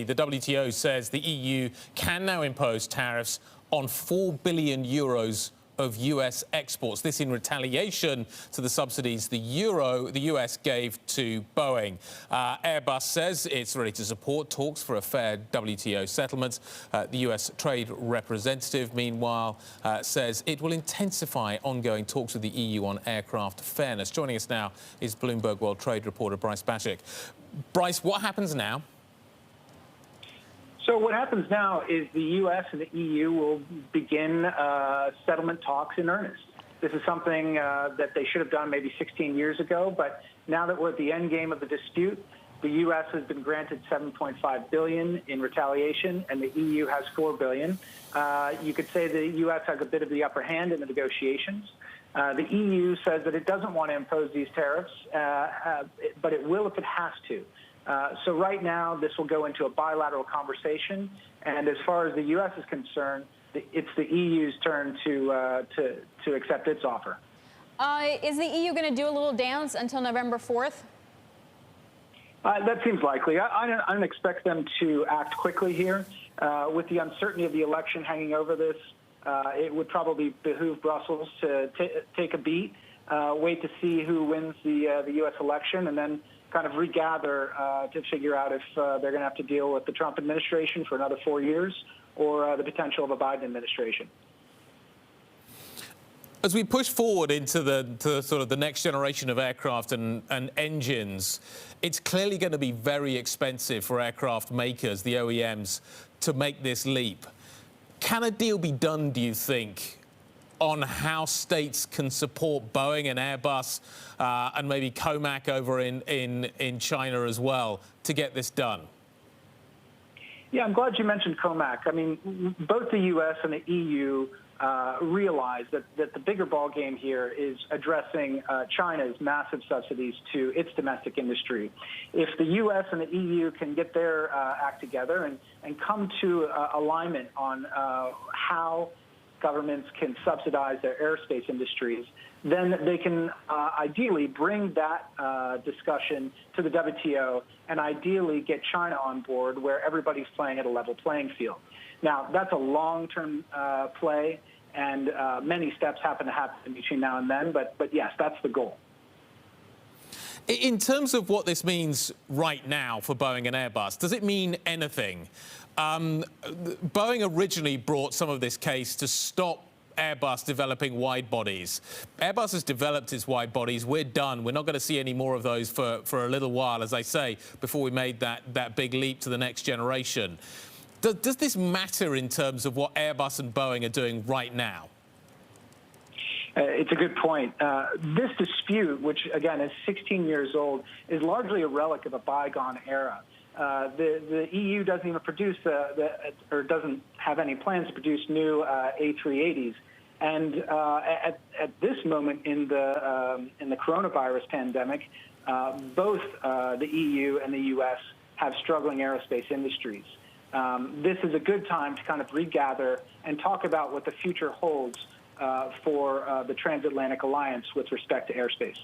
The WTO says the EU can now impose tariffs on 4 billion euros of US exports. This in retaliation to the subsidies the US gave to Boeing. Airbus says it's ready to support talks for a fair WTO settlement. The US trade representative, meanwhile, says it will intensify ongoing talks with the EU on aircraft fairness. Joining us now is Bloomberg World Trade reporter Bryce Baschuk. Bryce, what happens now? So what happens now is the U.S. and the EU will begin settlement talks in earnest. This is something that they should have done maybe 16 years ago, but now that we're at the end game of the dispute, the U.S. has been granted $7.5 billion in retaliation, and the EU has $4 billion. You could say the U.S. has a bit of the upper hand in the negotiations. The EU says that it doesn't want to impose these tariffs, but it will if it has to. So right now, this will go into a bilateral conversation, and as far as the U.S. is concerned, it's the EU's turn to accept its offer. Is the EU going to do a little dance until November 4th? That seems likely. I don't expect them to act quickly here. With the uncertainty of the election hanging over this, it would probably behoove Brussels to take a beat, wait to see who wins the U.S. election, and then kind of regather to figure out if they're going to have to deal with the Trump administration for another 4 years or the potential of a Biden administration. As we push forward into the sort of the next generation of aircraft and engines, it's clearly going to be very expensive for aircraft makers, the OEMs, to make this leap. Can a deal be done, do you think, on how states can support Boeing and Airbus and maybe Comac over in China as well to get this done? Yeah, I'm glad you mentioned Comac. I mean, both the U.S. and the EU realize that the bigger ball game here is addressing China's massive subsidies to its domestic industry. If the U.S. and the EU can get their act together and come to alignment on how governments can subsidize their aerospace industries, then they can ideally bring that discussion to the WTO and ideally get China on board where everybody's playing at a level playing field. Now, that's a long-term play, and many steps happen between now and then, but yes, that's the goal. In terms of what this means right now for Boeing and Airbus, does it mean anything? Boeing originally brought some of this case to stop Airbus developing wide bodies. Airbus has developed its wide bodies. We're done. We're not going to see any more of those for a little while, as I say, before we made that big leap to the next generation. Does this matter in terms of what Airbus and Boeing are doing right now? It's a good point. This dispute, which, again, is 16 years old, is largely a relic of a bygone era. The EU doesn't even produce or doesn't have any plans to produce new A380s. And at this moment in the coronavirus pandemic, both the EU and the U.S. have struggling aerospace industries. This is a good time to kind of regather and talk about what the future holds for the transatlantic alliance with respect to airspace.